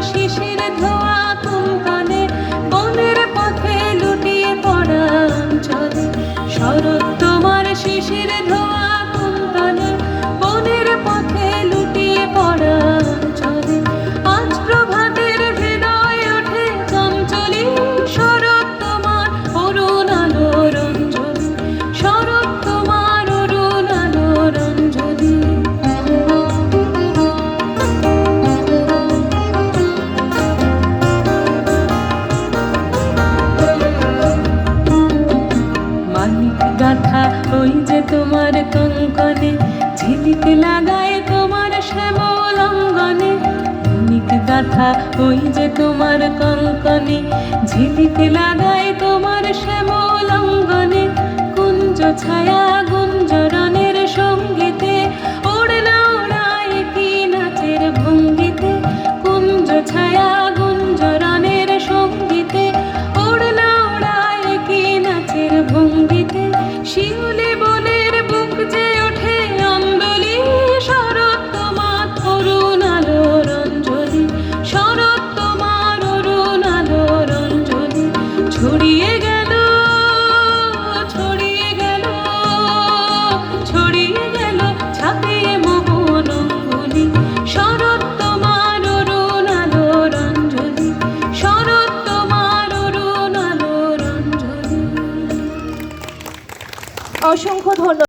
শিশির ধোয়া কুঙ্কনে বনের পথে লুটিয়ে পড়া অঞ্চলে। শরৎ তোমার শিশির ধোয়া কুঙ্কনে বনের পথে লুটিয়ে পড়া অঞ্চলে। আজ প্রভাতের হৃদয় ওঠে চঞ্চলী শরৎ তোমার অরুণ আলোর অঞ্জলি। শরৎ তোমার অরুণ আলোর অঞ্জলি। মানিক গাথা ওই যে তোমার কঙ্কনে ঝিলিক লাগায় তোমার শ্যামল অঙ্গনে। মানিক গাথা ওই যে তোমার কঙ্কনে ঝিলিক লাগায় তোমার শ্যামল অঙ্গনে। কুঞ্জ ছায়া গুঞ্জরণের সঙ্গীতে ওড়না ওড়ায় কি নাচের ভঙ্গিতে। কুঞ্জ ছায়া গুঞ্জরণের সঙ্গীতে ওড়না ওড়ায় কি নাচের ভঙ্গিতে। শিউলি বনের বুক যে ওঠে অন্দলি শরৎ তোমার অরুণ আলোর অঞ্জলি। শরৎ তোমার অরুণ আলোর অঞ্জলি। ছড়িয়ে গেল ছড়িয়ে গেল ছড়িয়ে গেল ছাপিয়ে মোহন অঙ্গুলি। শরৎ তোমার অরুণ আলোর অঞ্জলি। শরৎ তোমার অরুণ আলোর অঞ্জলি। অসংখ্য ধন্যবাদ।